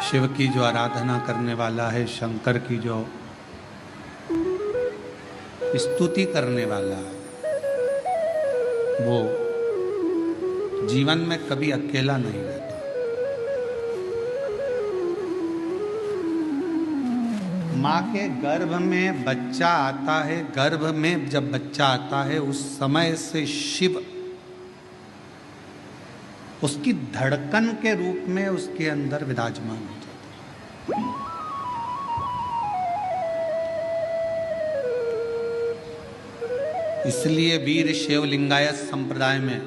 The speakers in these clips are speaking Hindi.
शिव की जो आराधना करने वाला है, शंकर की जो स्तुति करने वाला है, वो जीवन में कभी अकेला नहीं रहता। माँ के गर्भ में बच्चा आता है, गर्भ में जब बच्चा आता है उस समय से शिव उसकी धड़कन के रूप में उसके अंदर विराजमान हो जाता है। इसलिए वीर शैव लिंगायत संप्रदाय में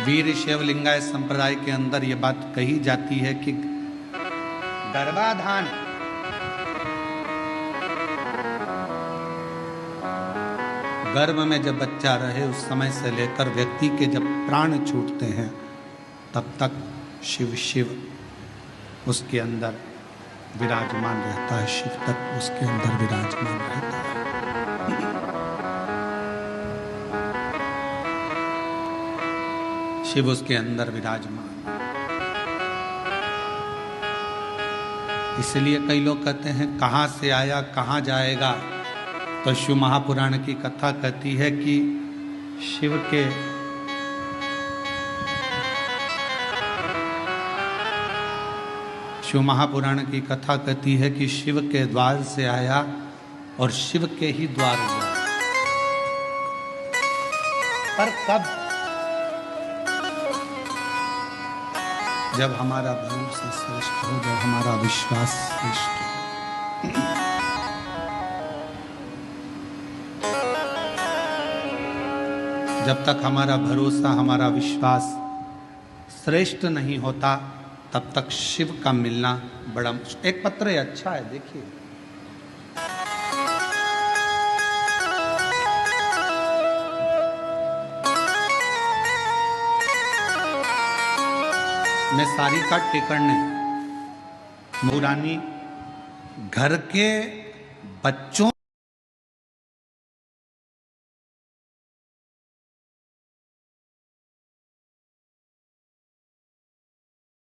वीर शैव लिंगायत संप्रदाय के अंदर यह बात कही जाती है कि गर्भाधान गर्भ में जब बच्चा रहे उस समय से लेकर व्यक्ति के जब प्राण छूटते हैं तब तक शिव शिव उसके अंदर विराजमान रहता है। शिव तक उसके अंदर विराजमान रहता है। शिव उसके अंदर विराजमान। इसलिए कई लोग कहते हैं कहां से आया कहां जाएगा, तो शिव महापुराण की कथा कहती है कि शिव के शिव महापुराण की कथा कहती है कि शिव के द्वार से आया और शिव के ही द्वार गया। पर कब? जब हमारा भरोसा श्रेष्ठ हो, जब हमारा विश्वास श्रेष्ठ हो। जब तक हमारा भरोसा हमारा विश्वास श्रेष्ठ नहीं होता तब तक शिव का मिलना बड़ा मुश्किल। एक पत्र है, अच्छा है, देखिए। मैं सारिका टेकड़ने मुरानी घर के बच्चों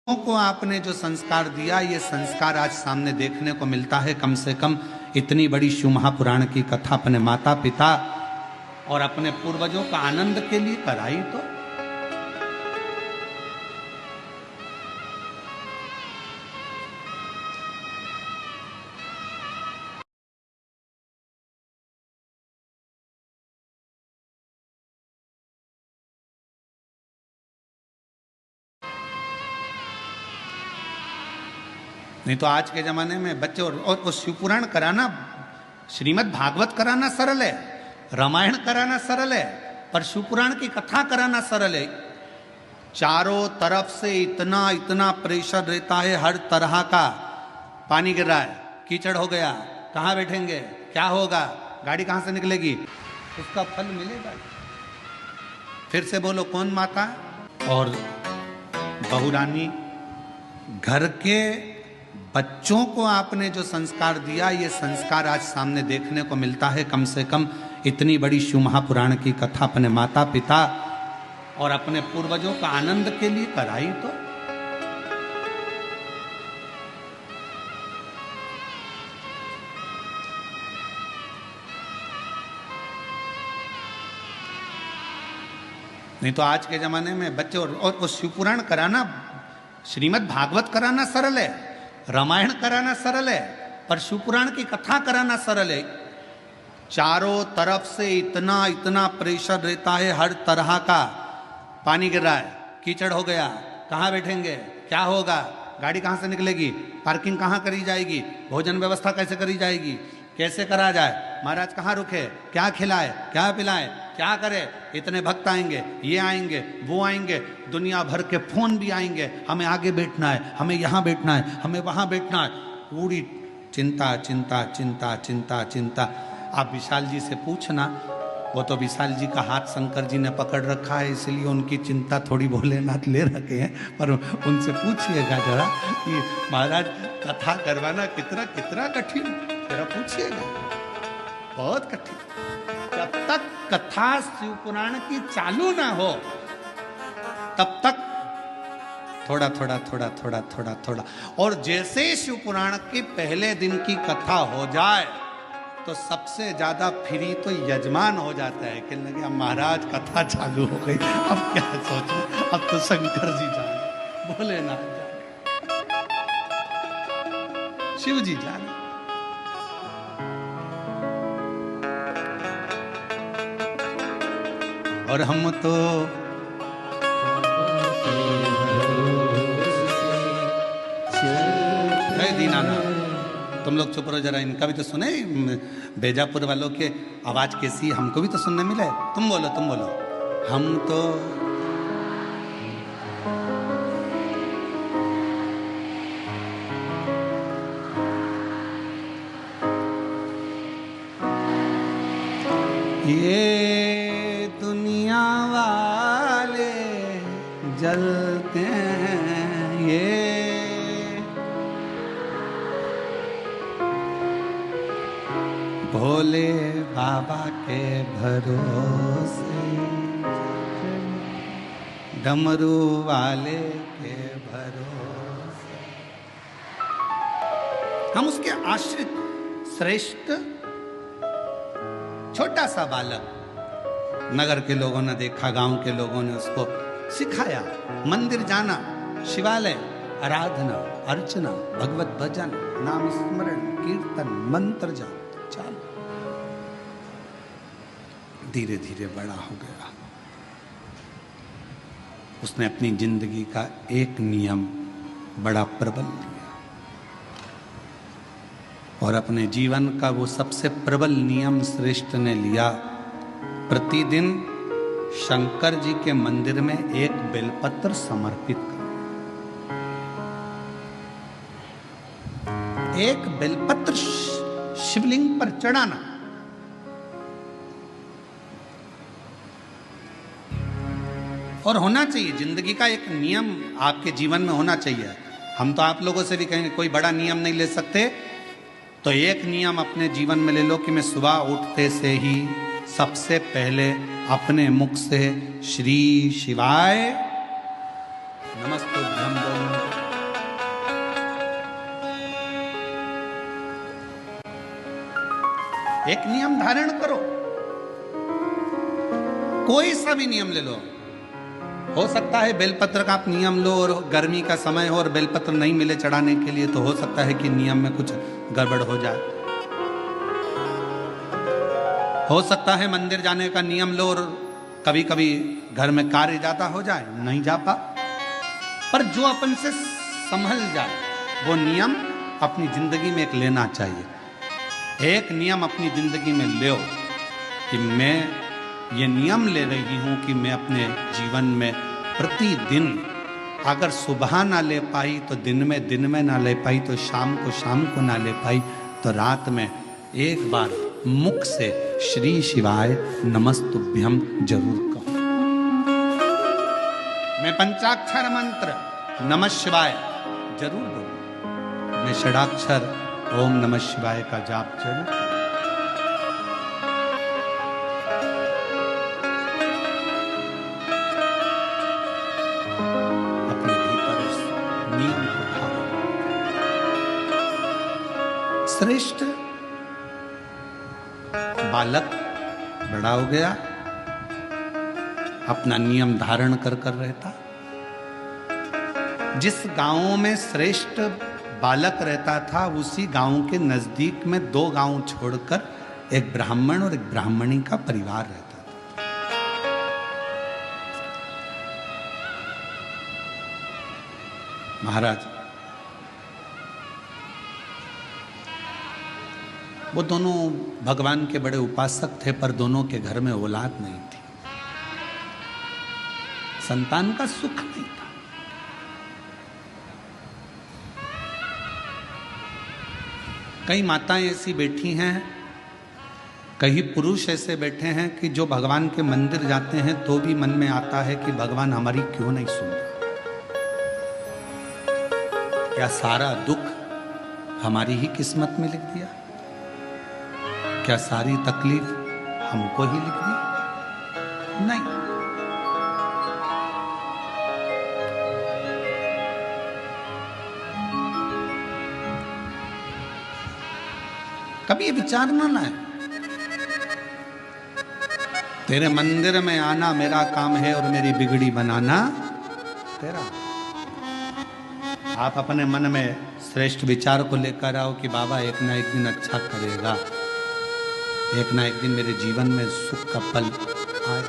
को आपने जो संस्कार दिया, ये संस्कार आज सामने देखने को मिलता है। कम से कम इतनी बड़ी शिव महापुराण की कथा अपने माता पिता और अपने पूर्वजों का आनंद के लिए कराई तो नहीं तो आज के जमाने में बच्चे और शिवपुराण कराना, श्रीमद् भागवत कराना सरल है, रामायण कराना सरल है, पर शिवपुराण की कथा कराना सरल है। चारों तरफ से इतना इतना प्रेशर रहता है, हर तरह का। पानी गिर रहा है, कीचड़ हो गया, कहाँ बैठेंगे, क्या होगा, गाड़ी कहाँ से निकलेगी, उसका फल मिलेगा। फिर से बोलो, कौन माता? और बहुरानी घर के बच्चों को आपने जो संस्कार दिया, ये संस्कार आज सामने देखने को मिलता है। कम से कम इतनी बड़ी शिव महापुराण की कथा अपने माता पिता और अपने पूर्वजों का आनंद के लिए कराई तो नहीं तो आज के जमाने में बच्चे और शिवपुराण कराना, श्रीमद् भागवत कराना सरल है, रामायण कराना सरल है, पर शिवपुराण की कथा कराना सरल है। चारों तरफ से इतना इतना प्रेशर रहता है, हर तरह का। पानी गिर रहा है, कीचड़ हो गया, कहाँ बैठेंगे, क्या होगा, गाड़ी कहाँ से निकलेगी, पार्किंग कहाँ करी जाएगी, भोजन व्यवस्था कैसे करी जाएगी, कैसे करा जाए, महाराज कहाँ रुके, क्या खिलाए, क्या पिलाए, क्या करे, इतने भक्त आएंगे, ये आएंगे, वो आएंगे, दुनिया भर के फोन भी आएंगे, हमें आगे बैठना है, हमें यहाँ बैठना है, हमें वहाँ बैठना है। पूरी चिंता चिंता चिंता चिंता चिंता। आप विशाल जी से पूछना, वो तो विशाल जी का हाथ शंकर जी ने पकड़ रखा है, इसलिए उनकी चिंता थोड़ी भोलेनाथ ले रखे हैं। पर उनसे पूछिएगा जरा कि महाराज कथा करवाना कितना कितना कठिन, जरा पूछिएगा, बहुत कठिन। जब तक कथा शिव पुराण की चालू ना हो तब तक थोड़ा थोड़ा थोड़ा थोड़ा थोड़ा थोड़ा, और जैसे शिव पुराण के पहले दिन की कथा हो जाए तो सबसे ज्यादा फ्री तो यजमान हो जाता है कि लगे अब महाराज कथा चालू हो गई, अब क्या सोचो, अब तो शंकर जी जाने, भोलेनाथ जाने, शिव जी जाने। और हम तो दीनानाथ, तुम लोग चुप रहो जरा, इनका भी तो सुने, बेजापुर वालों के आवाज कैसी, हमको भी तो सुनने मिले। तुम बोलो तुम बोलो। हम तो ये दुनिया वाले जलते हैं, ये भोले बाबा के भरोसे, डमरू वाले के भरोसे, हम उसके आश्रित। श्रेष्ठ छोटा सा बालक, नगर के लोगों ने देखा, गांव के लोगों ने उसको सिखाया, मंदिर जाना, शिवालय, आराधना, अर्चना, भगवत भजन, नाम स्मरण, कीर्तन, मंत्र जाप, चल। धीरे धीरे बड़ा हो गया। उसने अपनी जिंदगी का एक नियम बड़ा प्रबल लिया, और अपने जीवन का वो सबसे प्रबल नियम श्रेष्ठ ने लिया। प्रतिदिन शंकर जी के मंदिर में एक बेलपत्र समर्पित कर, एक बेलपत्र शिवलिंग पर चढ़ाना। और होना चाहिए, जिंदगी का एक नियम आपके जीवन में होना चाहिए। हम तो आप लोगों से भी कहेंगे कोई बड़ा नियम नहीं ले सकते, तो एक नियम अपने जीवन में ले लो कि मैं सुबह उठते से ही सबसे पहले अपने मुख से श्री शिवाय नमस्तुभ्यं बोलूं। एक नियम धारण करो, कोई सा भी नियम ले लो। हो सकता है बेलपत्र का आप नियम लो और गर्मी का समय हो और बेलपत्र नहीं मिले चढ़ाने के लिए, तो हो सकता है कि नियम में कुछ गड़बड़ हो जाए। हो सकता है मंदिर जाने का नियम लो और कभी कभी घर में कार्य ज्यादा हो जाए, नहीं जा पा, पर जो अपन से संभल जाए वो नियम अपनी जिंदगी में एक लेना चाहिए। एक नियम अपनी जिंदगी में लो कि मैं ये नियम ले रही हूं कि मैं अपने जीवन में प्रतिदिन, अगर सुबह ना ले पाई तो दिन में ना ले पाई तो शाम को ना ले पाई तो रात में एक बार मुख से श्री शिवाय नमस्तुभ्यं जरूर कहो। मैं पंचाक्षर मंत्र नमः शिवाय जरूर बोलूं, मैं षडाक्षर ओम नमः शिवाय का जाप जरूर करूं। अपने भीतर उस नियम को धारो। श्रेष्ठ बालक बड़ा हो गया, अपना नियम धारण कर रहता। जिस गांव में श्रेष्ठ बालक रहता था उसी गांव के नजदीक में 2 गांव छोड़कर एक ब्राह्मण और एक ब्राह्मणी का परिवार रहता था। महाराज वो दोनों भगवान के बड़े उपासक थे, पर दोनों के घर में औलाद नहीं थी, संतान का सुख नहीं था। कई माताएं ऐसी बैठी हैं, कई पुरुष ऐसे बैठे हैं कि जो भगवान के मंदिर जाते हैं तो भी मन में आता है कि भगवान हमारी क्यों नहीं सुन रहा। क्या सारा दुख हमारी ही किस्मत में लिख दिया? क्या सारी तकलीफ हमको ही लिख दी? नहीं। कभी ये विचार ना लाए, तेरे मंदिर में आना मेरा काम है और मेरी बिगड़ी बनाना तेरा। आप अपने मन में श्रेष्ठ विचार को लेकर आओ कि बाबा एक ना एक दिन अच्छा करेगा, एक ना एक दिन मेरे जीवन में सुख का पल आए।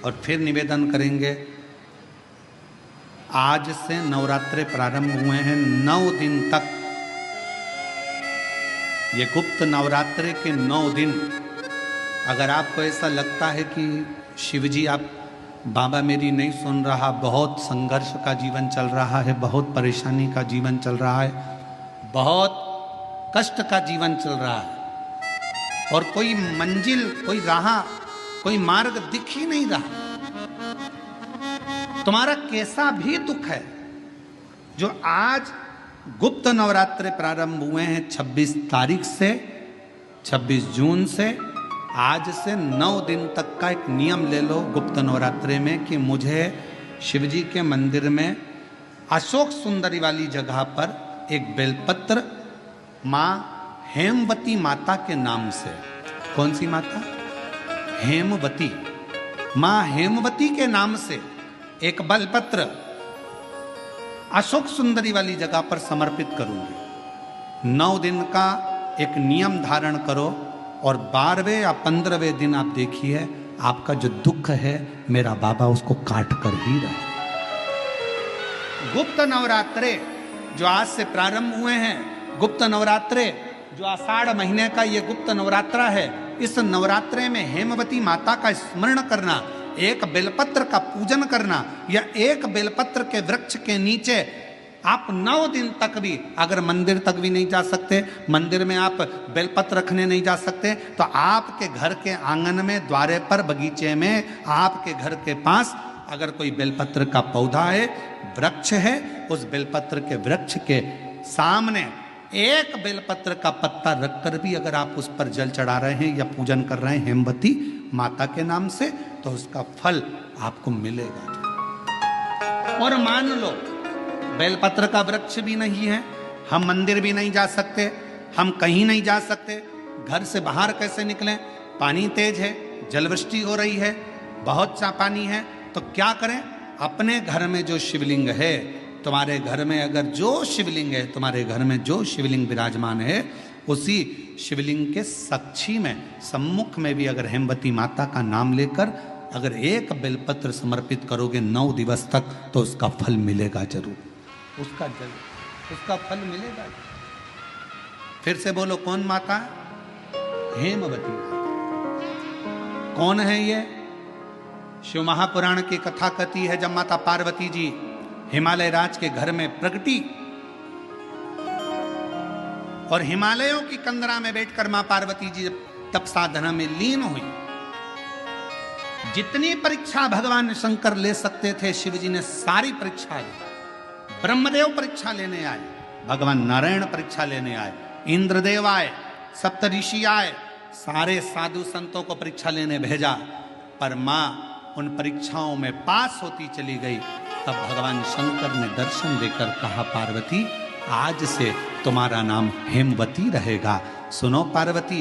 और फिर निवेदन करेंगे, आज से नवरात्रे प्रारंभ हुए हैं, 9 दिन तक, ये गुप्त नवरात्रे के 9 दिन, अगर आपको ऐसा लगता है कि शिवजी आप बाबा मेरी नहीं सुन रहा, बहुत संघर्ष का जीवन चल रहा है, बहुत परेशानी का जीवन चल रहा है, बहुत कष्ट का जीवन चल रहा है और कोई मंजिल, कोई राह, कोई मार्ग दिख ही नहीं रहा, तुम्हारा कैसा भी दुख है, जो आज गुप्त नवरात्रे प्रारंभ हुए हैं 26 तारीख से, 26 जून से, आज से 9 दिन तक का एक नियम ले लो गुप्त नवरात्रे में कि मुझे शिवजी के मंदिर में अशोक सुंदरी वाली जगह पर एक बेलपत्र माँ हेमवती माता के नाम से, कौन सी माता? हेमवती, माँ हेमवती के नाम से एक बेलपत्र अशोक सुंदरी वाली जगह पर समर्पित करूंगी। 9 दिन का एक नियम धारण करो और 12वें या 15वें दिन आप देखिए आपका जो दुख है मेरा बाबा उसको काट कर ही रहे। गुप्त नवरात्रे जो आज से प्रारंभ हुए हैं, गुप्त नवरात्रे जो आषाढ़ महीने का ये गुप्त नवरात्रा है, इस नवरात्रे में हेमवती माता का स्मरण करना, एक बेलपत्र का पूजन करना, या एक बेलपत्र के वृक्ष के नीचे आप 9 दिन तक भी, अगर मंदिर तक भी नहीं जा सकते, मंदिर में आप बेलपत्र रखने नहीं जा सकते, तो आपके घर के आंगन में, द्वारे पर, बगीचे में, आपके घर के पास अगर कोई बेलपत्र का पौधा है, वृक्ष है, उस बेलपत्र के वृक्ष के सामने एक बेलपत्र का पत्ता रखकर भी अगर आप उस पर जल चढ़ा रहे हैं या पूजन कर रहे हैं हेमवती माता के नाम से, तो उसका फल आपको मिलेगा। और मान लो बेलपत्र का वृक्ष भी नहीं है, हम मंदिर भी नहीं जा सकते, हम कहीं नहीं जा सकते, घर से बाहर कैसे निकलें? पानी तेज है, जलवृष्टि हो रही है, बहुत सा पानी है, तो क्या करें? अपने घर में जो शिवलिंग है, तुम्हारे घर में अगर जो शिवलिंग है, तुम्हारे घर में जो शिवलिंग विराजमान है, उसी शिवलिंग के साक्षी में, सम्मुख में भी अगर हेमवती माता का नाम लेकर अगर एक बेलपत्र समर्पित करोगे 9 दिवस तक, तो उसका फल मिलेगा जरूर, उसका फल मिलेगा। फिर से बोलो, कौन माता? हेमवती। कौन है ये? शिव महापुराण की कथा कहती है, जब माता पार्वती जी हिमालय राज के घर में प्रगटी और हिमालयों की कंदरा में बैठकर मां पार्वती जी तप साधना में लीन हुई, जितनी परीक्षा भगवान शंकर ले सकते थे, शिव जी ने सारी परीक्षा ली। ब्रह्मदेव परीक्षा लेने आए, भगवान नारायण परीक्षा लेने आए, इंद्रदेव आए, सप्तऋषि आए, सारे साधु संतों को परीक्षा लेने भेजा, पर मां उन परीक्षाओं में पास होती चली गई। तब भगवान शंकर ने दर्शन देकर कहा, पार्वती आज से तुम्हारा नाम हेमवती रहेगा। सुनो पार्वती,